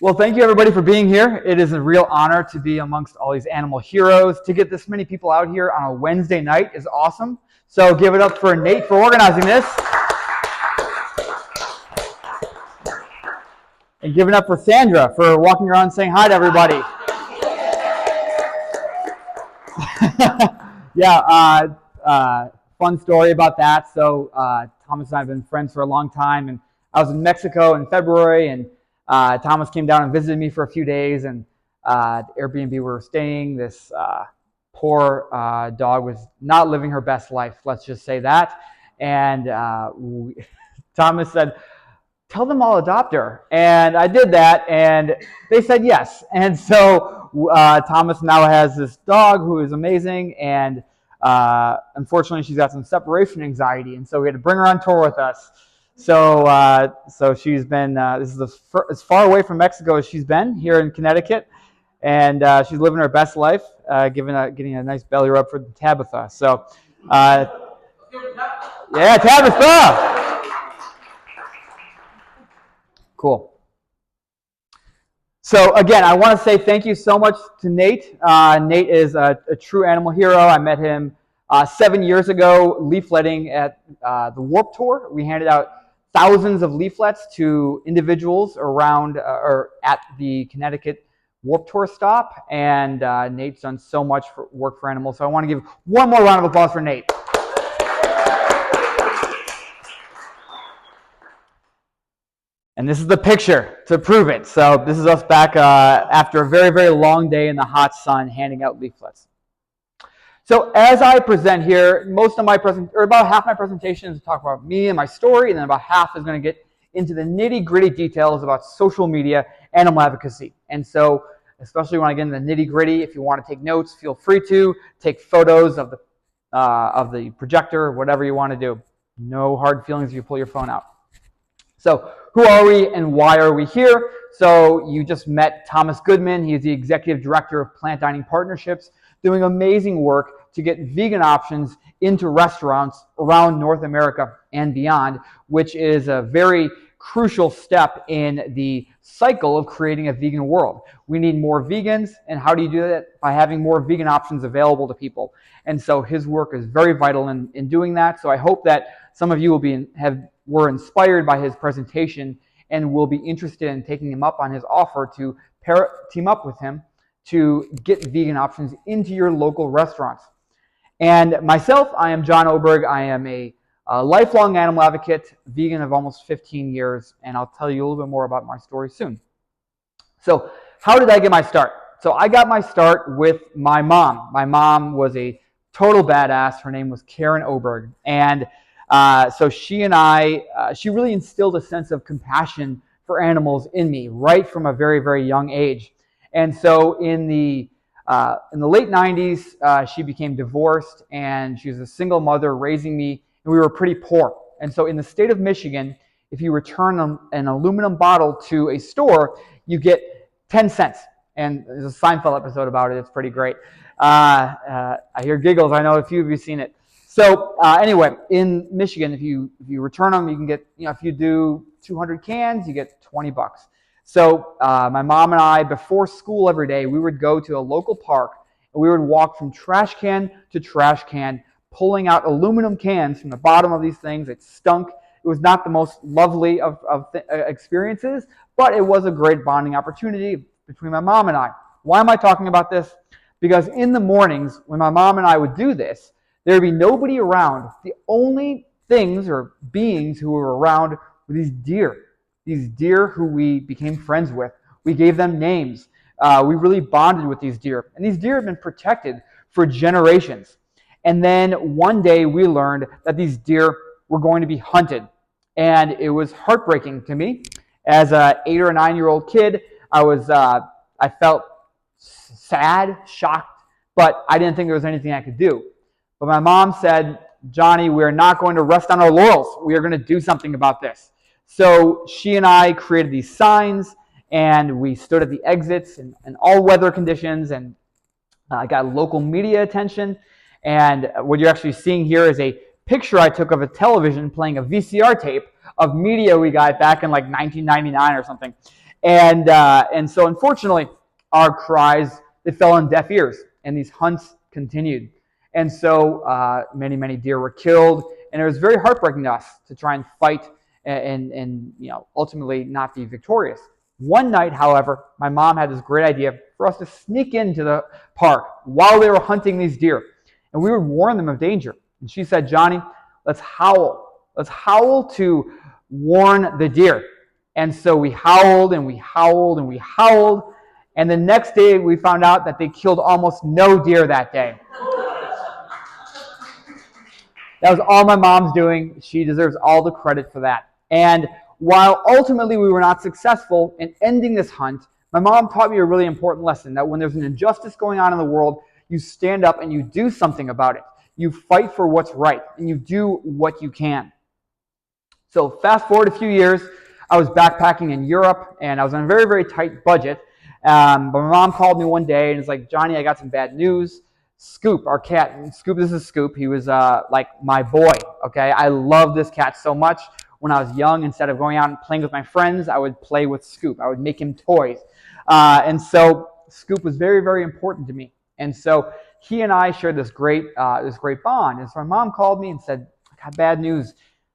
Well, thank you everybody for being here. It is a real honor to be amongst all these animal heroes. To get this many people out here on a Wednesday night is awesome. So give it up for Nate for organizing this. And give it up for Sandra for walking around saying hi to everybody. Fun story about that. So Thomas and I have been friends for a long time, and I was in Mexico in February, and Thomas came down and visited me for a few days, and the Airbnb we were staying, this poor dog was not living her best life, let's just say that. And Thomas said, tell them I'll adopt her. And I did that, and they said yes. And so Thomas now has this dog who is amazing, and unfortunately she's got some separation anxiety, and so we had to bring her on tour with us. So she's been, this is as far away from Mexico as she's been here in Connecticut, and she's living her best life, getting a nice belly rub for Tabitha. So, yeah, Tabitha! Cool. So again, I want to say thank you so much to Nate. Nate is a true animal hero. I met him 7 years ago leafletting at the Warped Tour. We handed out thousands of leaflets to individuals around or at the Connecticut Warped Tour stop, and Nate's done so much work for animals. So I want to give one more round of applause for Nate. And this is the picture to prove it. So this is us back after a very, very long day in the hot sun handing out leaflets. So as I present here, about half my presentation is to talk about me and my story, and then about half is going to get into the nitty-gritty details about social media, animal advocacy. And so, especially when I get into the nitty-gritty, if you want to take notes, feel free to take photos of the projector, whatever you want to do. No hard feelings if you pull your phone out. So who are we and why are we here? So you just met Thomas Goodman. He is the Executive Director of Plant Dining Partnerships, doing amazing work to get vegan options into restaurants around North America and beyond, which is a very crucial step in the cycle of creating a vegan world. We need more vegans, and how do you do that? By having more vegan options available to people. And so his work is very vital in doing that. So I hope that some of you were inspired by his presentation and will be interested in taking him up on his offer to team up with him to get vegan options into your local restaurants. And myself, I am John Oberg. I am a lifelong animal advocate, vegan of almost 15 years, and I'll tell you a little bit more about my story soon. So how did I get my start? So I got my start with my mom. My mom was a total badass. Her name was Karen Oberg. And so she really instilled a sense of compassion for animals in me right from a very, very young age. And so in the late 90s, she became divorced, and she was a single mother raising me, and we were pretty poor. And so in the state of Michigan, if you return an aluminum bottle to a store, you get 10 cents. And there's a Seinfeld episode about it. It's pretty great. I hear giggles. I know a few of you have seen it. So anyway, in Michigan, if you return them, you can get, if you do 200 cans, you get $20. So my mom and I, before school every day, we would go to a local park, and we would walk from trash can to trash can, pulling out aluminum cans from the bottom of these things. It stunk. It was not the most lovely of experiences, but it was a great bonding opportunity between my mom and I. Why am I talking about this? Because in the mornings, when my mom and I would do this, there would be nobody around. The only things or beings who were around were these deer who we became friends with. We gave them names. We really bonded with these deer. And these deer have been protected for generations. And then one day we learned that these deer were going to be hunted. And it was heartbreaking to me. As an 8 or 9-year-old kid, I felt sad, shocked, but I didn't think there was anything I could do. But my mom said, Johnny, we're not going to rest on our laurels. We are going to do something about this. So she and I created these signs, and we stood at the exits in all weather conditions, and got local media attention. And what you're actually seeing here is a picture I took of a television playing a VCR tape of media we got back in like 1999 or something. And so unfortunately, our cries, they fell on deaf ears, and these hunts continued. And so many, many deer were killed, and it was very heartbreaking to us to try and fight and ultimately not be victorious. One night, however, my mom had this great idea for us to sneak into the park while they were hunting these deer, and we would warn them of danger. And she said, Johnny, let's howl. Let's howl to warn the deer. And so we howled and we howled and we howled, and the next day we found out that they killed almost no deer that day. That was all my mom's doing. She deserves all the credit for that. And while ultimately we were not successful in ending this hunt, my mom taught me a really important lesson, that when there's an injustice going on in the world, you stand up and you do something about it. You fight for what's right, and you do what you can. So fast forward a few years, I was backpacking in Europe, and I was on a very, very tight budget. But my mom called me one day and was like, Johnny, I got some bad news. Scoop, our cat, Scoop, this is Scoop. He was like my boy, okay? I love this cat so much. When I was young, instead of going out and playing with my friends, I would play with Scoop. I would make him toys. And so Scoop was very, very important to me. And so he and I shared this great bond. And so my mom called me and said, I got bad news.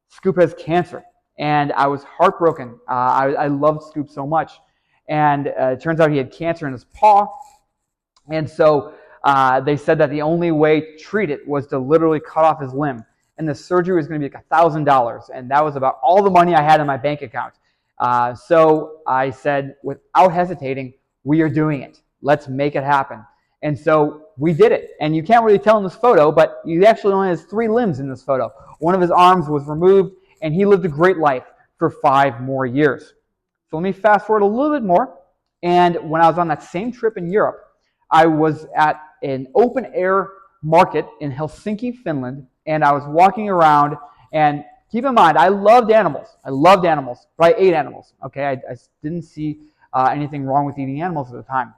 Scoop has cancer. And I was heartbroken. I loved Scoop so much. And it turns out he had cancer in his paw. And so they said that the only way to treat it was to literally cut off his limb. And the surgery was going to be like $1,000. And that was about all the money I had in my bank account. So I said, without hesitating, we are doing it. Let's make it happen. And so we did it. And you can't really tell in this photo, but he actually only has 3 limbs in this photo. One of his arms was removed, and he lived a great life for 5 more years. So let me fast forward a little bit more. And when I was on that same trip in Europe, I was at an open air market in Helsinki, Finland, and I was walking around, and keep in mind, I loved animals. But I ate animals. Okay, I didn't see anything wrong with eating animals at the time.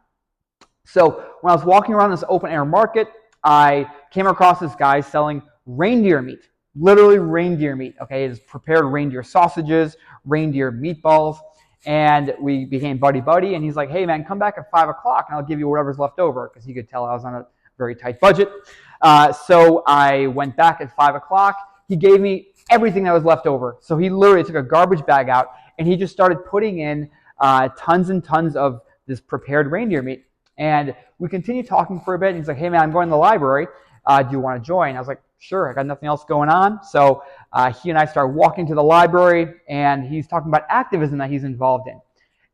So when I was walking around this open air market, I came across this guy selling reindeer meat, literally reindeer meat. Okay, it is prepared reindeer sausages, reindeer meatballs, and we became buddy-buddy. And he's like, "Hey man, come back at 5 o'clock, and I'll give you whatever's left over," because he could tell I was on a very tight budget. So I went back at 5 o'clock. He gave me everything that was left over. So he literally took a garbage bag out, and he just started putting in tons and tons of this prepared reindeer meat. And we continued talking for a bit. And he's like, "Hey man, I'm going to the library. Do you want to join?" I was like, "Sure, I got nothing else going on." So he and I started walking to the library, and he's talking about activism that he's involved in.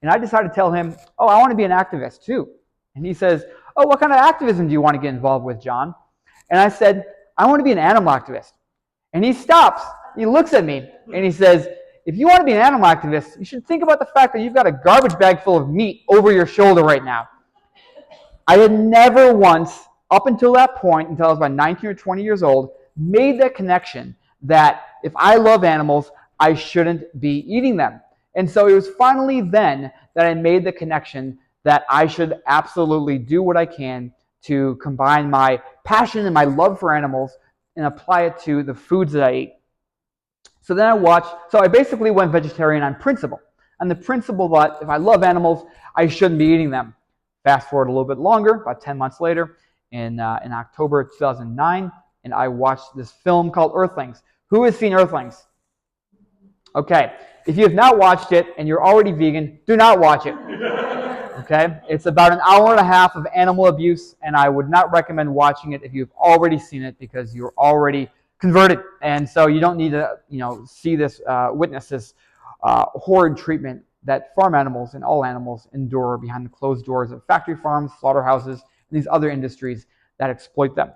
And I decided to tell him, "Oh, I want to be an activist too." And he says, "Oh, what kind of activism do you want to get involved with, John?" And I said, "I want to be an animal activist." And he stops, he looks at me, and he says, "If you want to be an animal activist, you should think about the fact that you've got a garbage bag full of meat over your shoulder right now." I had never once, up until that point, until I was about 19 or 20 years old, made that connection that if I love animals, I shouldn't be eating them. And so it was finally then that I made the connection that I should absolutely do what I can to combine my passion and my love for animals and apply it to the foods that I eat. So then I basically went vegetarian on principle. On the principle that if I love animals, I shouldn't be eating them. Fast forward a little bit longer, about 10 months later, in October 2009, and I watched this film called Earthlings. Who has seen Earthlings? Okay, if you have not watched it and you're already vegan, do not watch it. Okay, it's about an hour and a half of animal abuse, and I would not recommend watching it if you've already seen it because you're already converted, and so you don't need to, see this, witness this horrid treatment that farm animals and all animals endure behind the closed doors of factory farms, slaughterhouses, and these other industries that exploit them.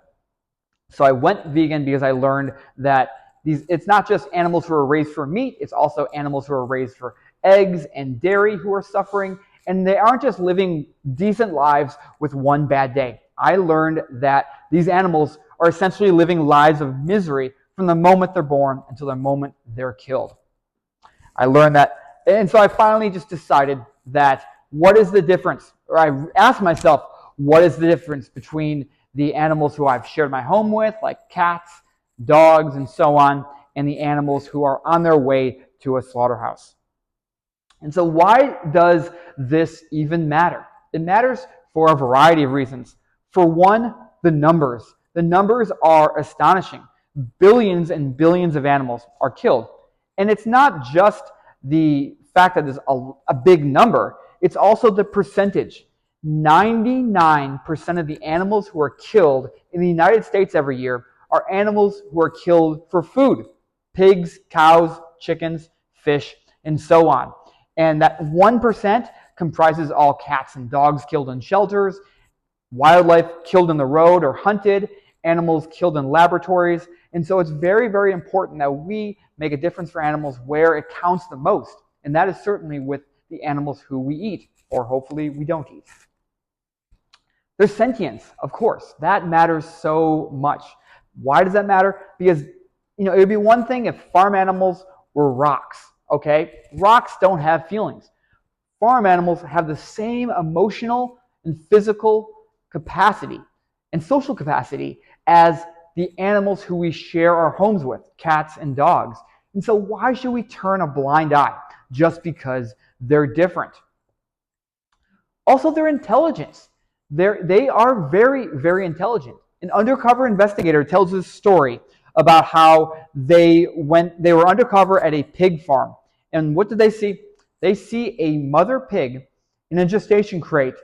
So I went vegan because I learned that it's not just animals who are raised for meat, it's also animals who are raised for eggs and dairy who are suffering, and they aren't just living decent lives with one bad day. I learned that these animals are essentially living lives of misery from the moment they're born until the moment they're killed. I learned that. And so I finally just decided that what is the difference? Or I asked myself, what is the difference between the animals who I've shared my home with, like cats, dogs, and so on, and the animals who are on their way to a slaughterhouse? And so why does this even matter? It matters for a variety of reasons. For one, the numbers. The numbers are astonishing. Billions and billions of animals are killed. And it's not just the fact that there's a big number, it's also the percentage. 99% of the animals who are killed in the United States every year are animals who are killed for food. Pigs, cows, chickens, fish, and so on. And that 1% comprises all cats and dogs killed in shelters, wildlife killed in the road or hunted, animals killed in laboratories. And so it's very, very important that we make a difference for animals where it counts the most. And that is certainly with the animals who we eat, or hopefully we don't eat. There's sentience, of course. That matters so much. Why does that matter? Because, it would be one thing if farm animals were rocks, okay? Rocks don't have feelings. Farm animals have the same emotional and physical capacity and social capacity as the animals who we share our homes with, cats and dogs. And so why should we turn a blind eye just because they're different? Also, their intelligence. They are very, very intelligent. An undercover investigator tells this story about how they were undercover at a pig farm. And what did they see? They see a mother pig in a gestation crate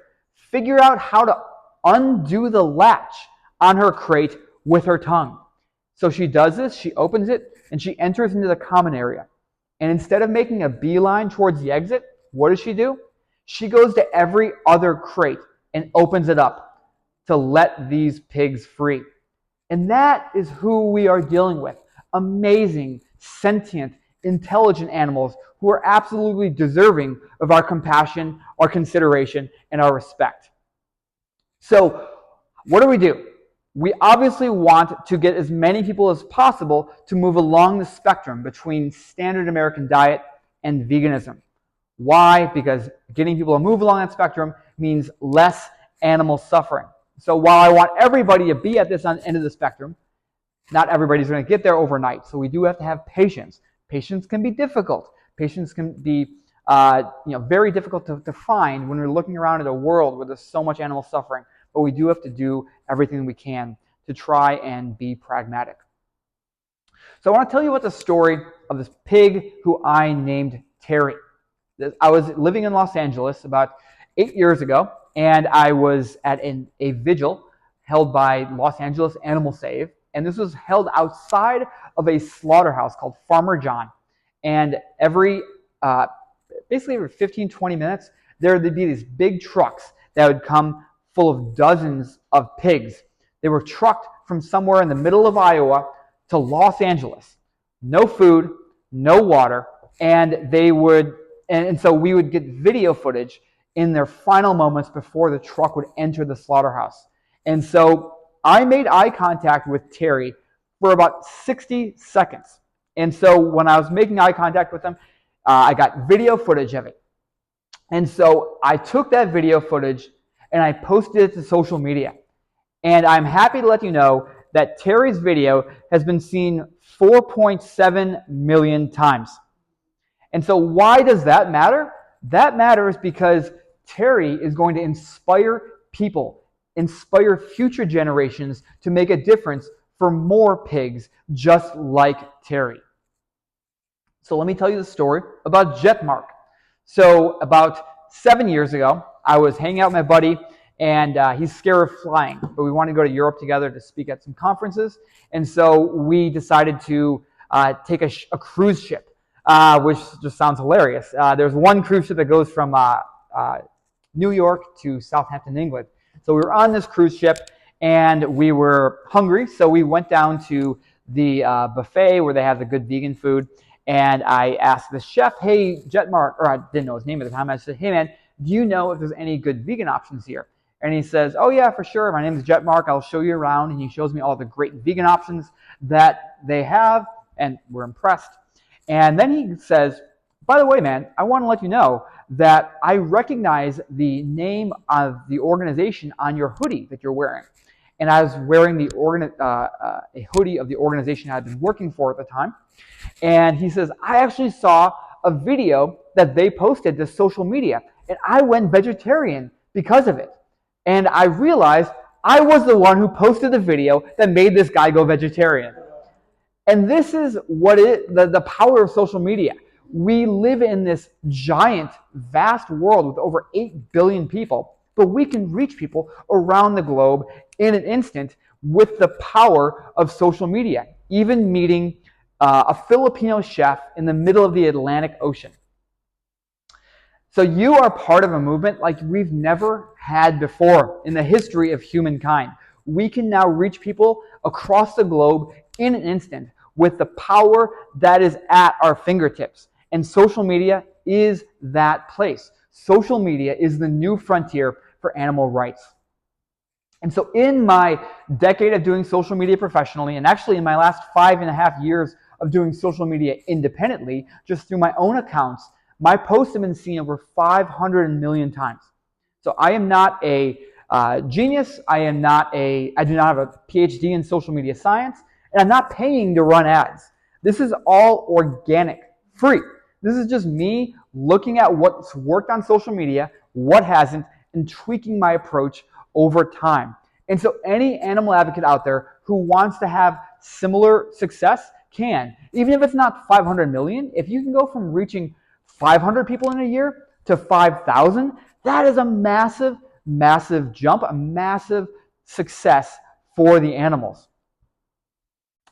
figure out how to undo the latch on her crate with her tongue. So she does this, she opens it, and she enters into the common area. And instead of making a beeline towards the exit, what does she do? She goes to every other crate and opens it up to let these pigs free. And that is who we are dealing with. Amazing, sentient, intelligent animals who are absolutely deserving of our compassion, our consideration, and our respect. So, what do? We obviously want to get as many people as possible to move along the spectrum between standard American diet and veganism. Why? Because getting people to move along that spectrum means less animal suffering. So while I want everybody to be at this end of the spectrum, not everybody's going to get there overnight. So we do have to have patience. Patience can be difficult. Patience can be very difficult to find when we're looking around at a world where there's so much animal suffering. But we do have to do everything we can to try and be pragmatic. So I want to tell you about the story of this pig who I named Terry. I was living in Los Angeles about 8 years ago, and I was at a vigil held by Los Angeles Animal Save, and this was held outside of a slaughterhouse called Farmer John. And basically every 15, 20 minutes, there would be these big trucks that would come full of dozens of pigs. They were trucked from somewhere in the middle of Iowa to Los Angeles. No food, no water, and so we would get video footage in their final moments before the truck would enter the slaughterhouse. And so I made eye contact with Terry for about 60 seconds. And so when I was making eye contact with him, I got video footage of it. And so I took that video footage and I posted it to social media. And I'm happy to let you know that Terry's video has been seen 4.7 million times. And so why does that matter? That matters because Terry is going to inspire people, inspire future generations to make a difference for more pigs just like Terry. So let me tell you the story about Jetmark. So about 7 years ago, I was hanging out with my buddy, and he's scared of flying, but we wanted to go to Europe together to speak at some conferences. And so we decided to take a cruise ship, which just sounds hilarious. There's one cruise ship that goes from New York to Southampton, England. So we were on this cruise ship, and we were hungry, so we went down to the buffet where they have the good vegan food, and I asked the chef, hey, Jetmark, or I didn't know his name at the time, I said, hey man, do you know if there's any good vegan options here? And he says, oh yeah, for sure, my name is Jetmark, I'll show you around, and he shows me all the great vegan options that they have, and we're impressed. And then he says, by the way, man, I want to let you know that I recognize the name of the organization on your hoodie that you're wearing. And I was wearing a hoodie of the organization I had been working for at the time. And he says, I actually saw a video that they posted to social media, and I went vegetarian because of it. And I realized I was the one who posted the video that made this guy go vegetarian. And this is what the power of social media. We live in this giant, vast world with over 8 billion people, but we can reach people around the globe in an instant with the power of social media, even meeting a Filipino chef in the middle of the Atlantic Ocean. So you are part of a movement like we've never had before in the history of humankind. We can now reach people across the globe in an instant with the power that is at our fingertips. And social media is that place. Social media is the new frontier for animal rights. And so in my decade of doing social media professionally, and actually in my last 5.5 years of doing social media independently, just through my own accounts, my posts have been seen over 500 million times. So I am not a genius. I do not have a PhD in social media science, and I'm not paying to run ads. This is all organic, free. This is just me looking at what's worked on social media, what hasn't, and tweaking my approach over time. And so any animal advocate out there who wants to have similar success can. Even if it's not 500 million, if you can go from reaching 500 people in a year to 5,000, that is a massive, massive jump, a massive success for the animals.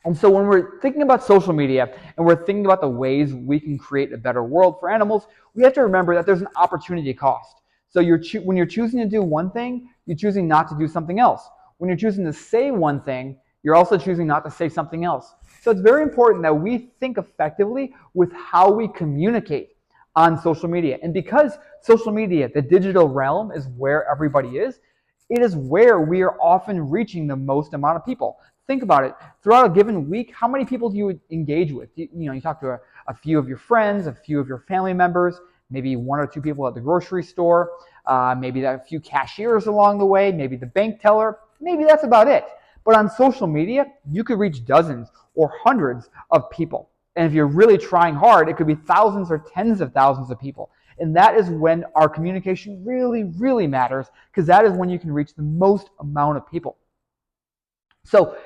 And so when we're thinking about social media and we're thinking about the ways we can create a better world for animals, we have to remember that there's an opportunity cost. So when you're choosing to do one thing, you're choosing not to do something else. When you're choosing to say one thing, you're also choosing not to say something else. So it's very important that we think effectively with how we communicate on social media. And because social media, the digital realm, is where everybody is, it is where we are often reaching the most amount of people. Think about it. Throughout a given week, how many people do you engage with? You talk to a few of your friends, a few of your family members, maybe 1 or 2 people at the grocery store, maybe a few cashiers along the way, maybe the bank teller. Maybe that's about it. But on social media, you could reach dozens or hundreds of people. And if you're really trying hard, it could be thousands or tens of thousands of people. And that is when our communication really, really matters, because that is when you can reach the most amount of people. So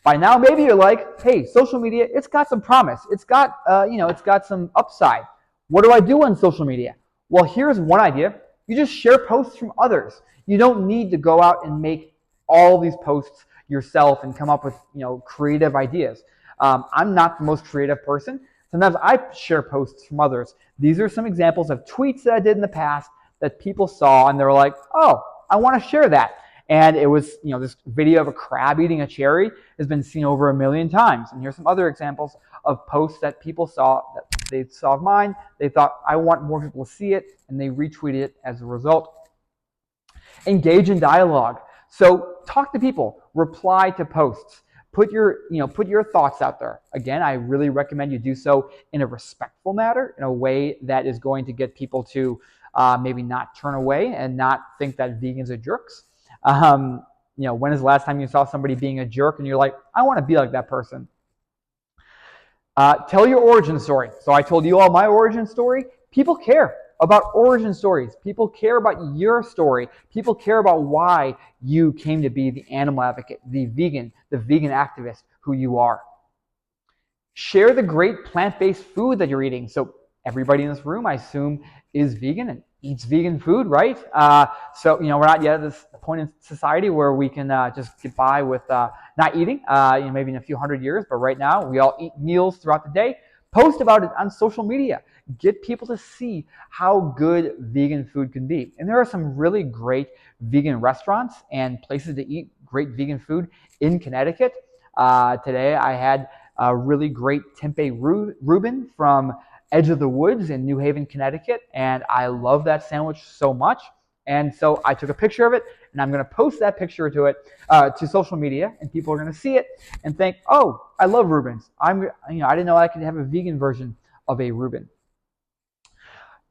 by now, maybe you're like, hey, social media, it's got some promise. It's got, it's got some upside. What do I do on social media? Well, here's one idea. You just share posts from others. You don't need to go out and make all these posts yourself and come up with, creative ideas. I'm not the most creative person. Sometimes I share posts from others. These are some examples of tweets that I did in the past that people saw and they were like, oh, I want to share that. And it was, this video of a crab eating a cherry has been seen over 1 million times. And here's some other examples of posts that people saw, that they saw of mine. They thought, I want more people to see it, and they retweeted it as a result. Engage in dialogue. So talk to people, reply to posts, put your thoughts out there. Again, I really recommend you do so in a respectful manner, in a way that is going to get people to maybe not turn away and not think that vegans are jerks. When is the last time you saw somebody being a jerk and you're like, I want to be like that person? Tell your origin story. So I told you all my origin story. People care about origin stories. People care about your story. People care about why you came to be the animal advocate, the vegan activist who you are. Share the great plant-based food that you're eating. So everybody in this room, I assume, is vegan and eats vegan food, right? So we're not yet at this point in society where we can just get by with not eating, maybe in a few hundred years, but right now we all eat meals throughout the day. Post about it on social media. Get people to see how good vegan food can be. And there are some really great vegan restaurants and places to eat great vegan food in Connecticut. Today I had a really great tempeh Reuben from Edge of the Woods in New Haven, Connecticut, and I love that sandwich so much. And so I took a picture of it, and I'm going to post that picture to social media, and people are going to see it and think, "Oh, I love Reubens. I didn't know I could have a vegan version of a Reuben."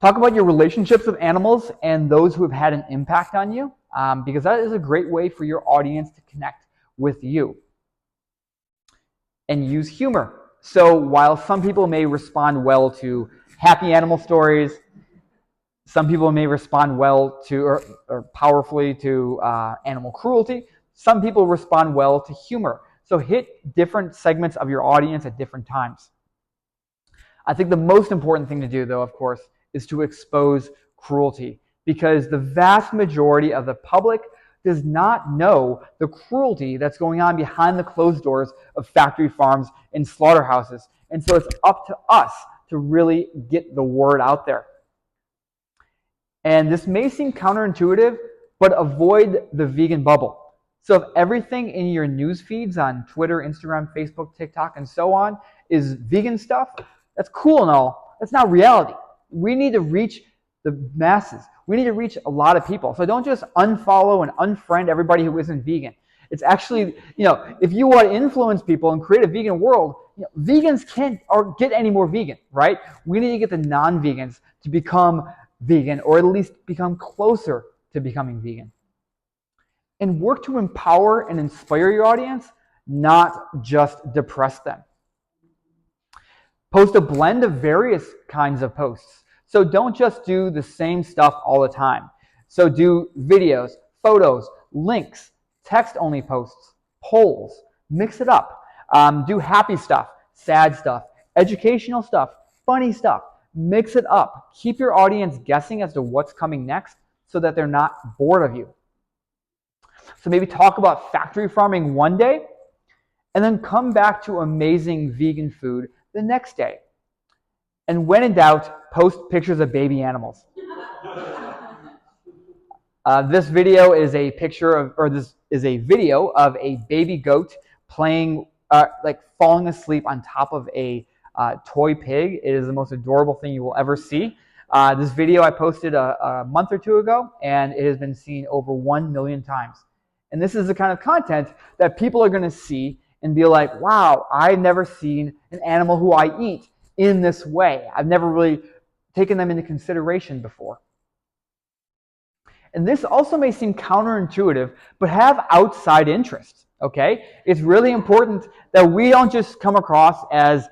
Talk about your relationships with animals and those who have had an impact on you, because that is a great way for your audience to connect with you. And use humor. So while some people may respond well to happy animal stories. Some people may respond well to or powerfully to animal cruelty. Some people respond well to humor. So hit different segments of your audience at different times. I think the most important thing to do, though, of course, is to expose cruelty, because the vast majority of the public does not know the cruelty that's going on behind the closed doors of factory farms and slaughterhouses. And so it's up to us to really get the word out there. And this may seem counterintuitive, but avoid the vegan bubble. So if everything in your news feeds on Twitter, Instagram, Facebook, TikTok, and so on is vegan stuff, that's cool and all. That's not reality. We need to reach the masses. We need to reach a lot of people. So don't just unfollow and unfriend everybody who isn't vegan. It's actually, if you want to influence people and create a vegan world, vegans can't get any more vegan, right? We need to get the non-vegans to become vegan, or at least become closer to becoming vegan. And work to empower and inspire your audience, not just depress them. Post a blend of various kinds of posts. So don't just do the same stuff all the time. So do videos, photos, links, text-only posts, polls, mix it up. Do happy stuff, sad stuff, educational stuff, funny stuff. Mix it up. Keep your audience guessing as to what's coming next so that they're not bored of you. So maybe talk about factory farming one day and then come back to amazing vegan food the next day. And when in doubt, post pictures of baby animals. This video is a video of a baby goat playing, falling asleep on top of a toy pig. It is the most adorable thing you will ever see. This video I posted a month or two ago, and it has been seen over 1 million times. And this is the kind of content that people are going to see and be like, wow, I've never seen an animal who I eat in this way. I've never really taken them into consideration before. And this also may seem counterintuitive, but have outside interests, okay? It's really important that we don't just come across as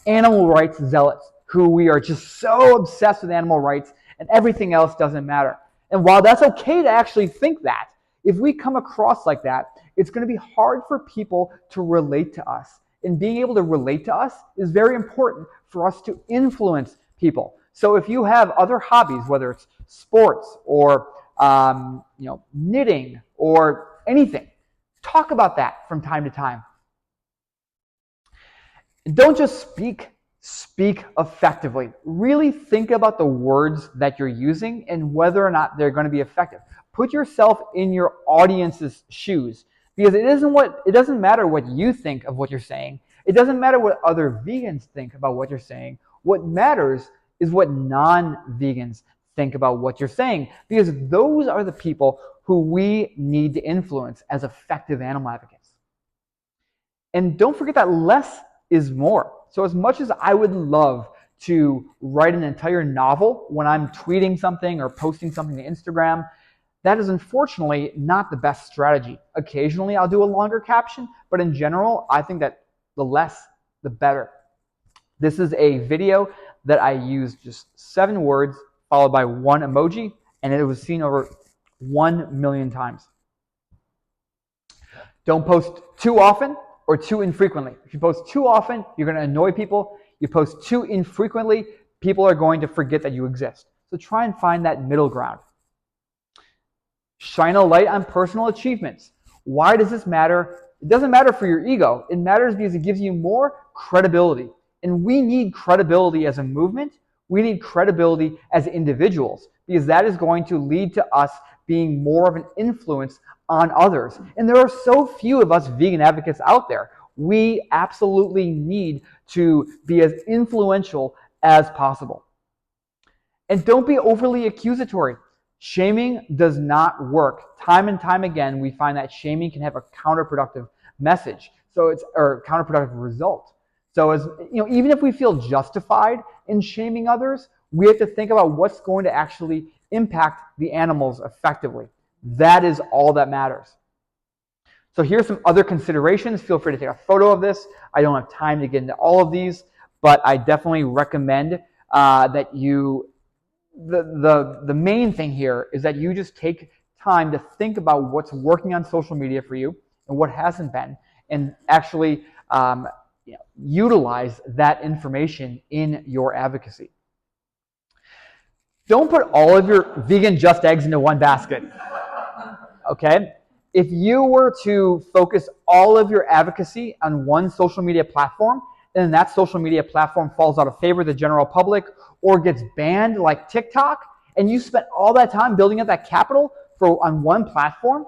animal rights zealots who we are just so obsessed with animal rights and everything else doesn't matter. And while that's okay to actually think that, if we come across like that, it's going to be hard for people to relate to us. And being able to relate to us is very important for us to influence people. So if you have other hobbies, whether it's sports or knitting or anything, talk about that from time to time. Don't just speak effectively. Really think about the words that you're using and whether or not they're going to be effective. Put yourself in your audience's shoes, because it doesn't matter what you think of what you're saying. It doesn't matter what other vegans think about what you're saying. What matters is what non-vegans think about what you're saying, because those are the people who we need to influence as effective animal advocates. And don't forget that less is more. So as much as I would love to write an entire novel when I'm tweeting something or posting something to Instagram, that is unfortunately not the best strategy. Occasionally I'll do a longer caption, but in general, I think that the less, the better. This is a video that I used just 7 words followed by 1 emoji, and it was seen over 1 million times. Don't post too often or too infrequently. If you post too often, you're going to annoy people. You post too infrequently, people are going to forget that you exist. So try and find that middle ground. Shine a light on personal achievements. Why does this matter? It doesn't matter for your ego. It matters because it gives you more credibility. And we need credibility as a movement. We need credibility as individuals, because that is going to lead to us being more of an influence on others. And there are so few of us vegan advocates out there. We absolutely need to be as influential as possible. And don't be overly accusatory. Shaming does not work. Time and time again, we find that shaming can have a counterproductive message, or counterproductive result. So even if we feel justified in shaming others, we have to think about what's going to actually impact the animals effectively. That is all that matters. So here's some other considerations. Feel free to take a photo of this. I don't have time to get into all of these, but I definitely recommend that the main thing here is that you just take time to think about what's working on social media for you and what hasn't been, and actually utilize that information in your advocacy. Don't put all of your vegan just eggs into one basket. Okay? If you were to focus all of your advocacy on one social media platform, then that social media platform falls out of favor with the general public or gets banned like TikTok, and you spent all that time building up that capital on one platform,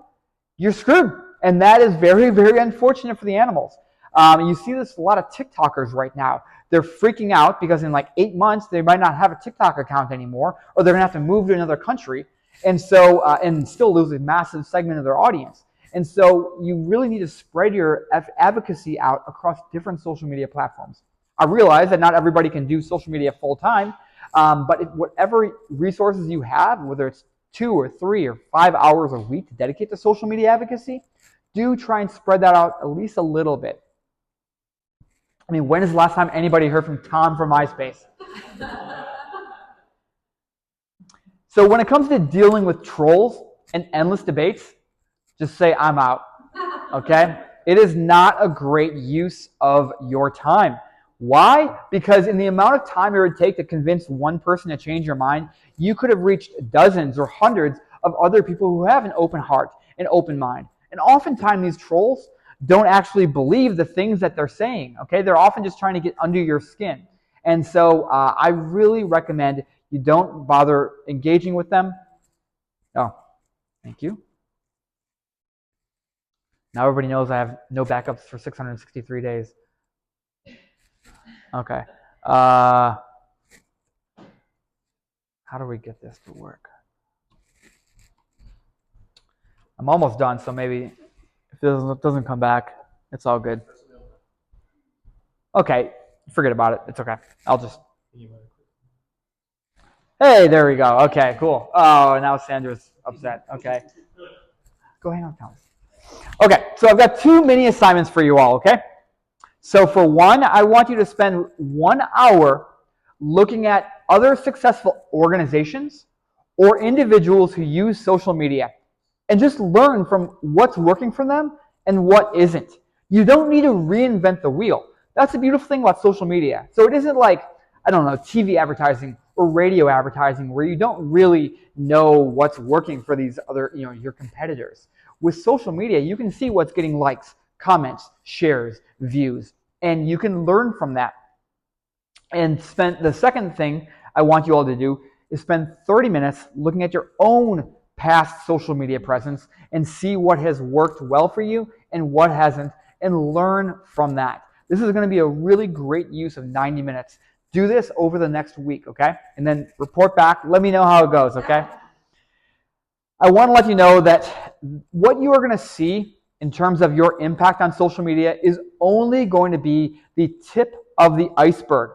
you're screwed. And that is very, very unfortunate for the animals. You see this a lot of TikTokers right now. They're freaking out because in like 8 months, they might not have a TikTok account anymore, or they're going to have to move to another country. And so, and still lose a massive segment of their audience. And so you really need to spread your advocacy out across different social media platforms. I realize that not everybody can do social media full time, but whatever resources you have, whether it's 2 or 3 or 5 hours a week to dedicate to social media advocacy, do try and spread that out at least a little bit. I mean, when is the last time anybody heard from Tom from MySpace? So when it comes to dealing with trolls and endless debates, just say, I'm out, okay? It is not a great use of your time. Why? Because in the amount of time it would take to convince one person to change your mind, you could have reached dozens or hundreds of other people who have an open heart, an open mind. And oftentimes these trolls don't actually believe the things that they're saying, okay? They're often just trying to get under your skin. And so I really recommend you don't bother engaging with them. Oh, thank you. Now everybody knows I have no backups for 663 days. Okay. How do we get this to work? I'm almost done, so maybe if it doesn't come back, it's all good. Okay, forget about it. It's okay. I'll just... Hey, there we go. Okay, cool. Oh, now Sandra's upset. Okay. Go hang out, Thomas. Okay, so I've got 2 mini assignments for you all, okay? So for one, I want you to spend 1 hour looking at other successful organizations or individuals who use social media and just learn from what's working for them and what isn't. You don't need to reinvent the wheel. That's the beautiful thing about social media. So it isn't like, I don't know, TV advertising or radio advertising where you don't really know what's working for these other, your competitors. With social media, you can see what's getting likes, comments, shares, views, and you can learn from that. And the second thing I want you all to do is spend 30 minutes looking at your own past social media presence and see what has worked well for you and what hasn't, and learn from that. This is going to be a really great use of 90 minutes. Do this over the next week, okay? And then report back. Let me know how it goes, okay? I want to let you know that what you are going to see in terms of your impact on social media is only going to be the tip of the iceberg.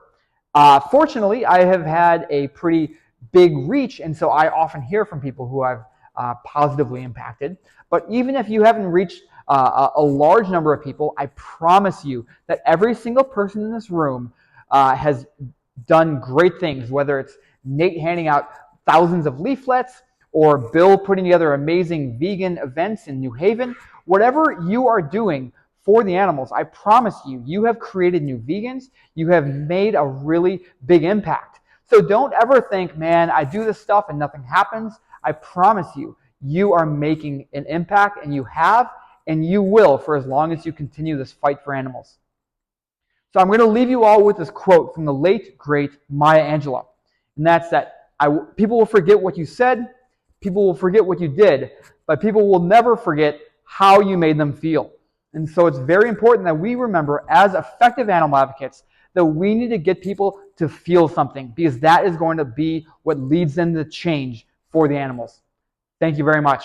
Fortunately, I have had a pretty big reach, and so I often hear from people who I've positively impacted. But even if you haven't reached a large number of people, I promise you that every single person in this room has done great things, whether it's Nate handing out thousands of leaflets or Bill putting together amazing vegan events in New Haven. Whatever you are doing for the animals, I promise you, you have created new vegans. You have made a really big impact. So don't ever think, man, I do this stuff and nothing happens. I promise you, you are making an impact, and you have, and you will for as long as you continue this fight for animals. So I'm going to leave you all with this quote from the late, great Maya Angelou. And that's that people will forget what you said, people will forget what you did, but people will never forget how you made them feel. And so it's very important that we remember, as effective animal advocates, that we need to get people to feel something, because that is going to be what leads them to change for the animals. Thank you very much.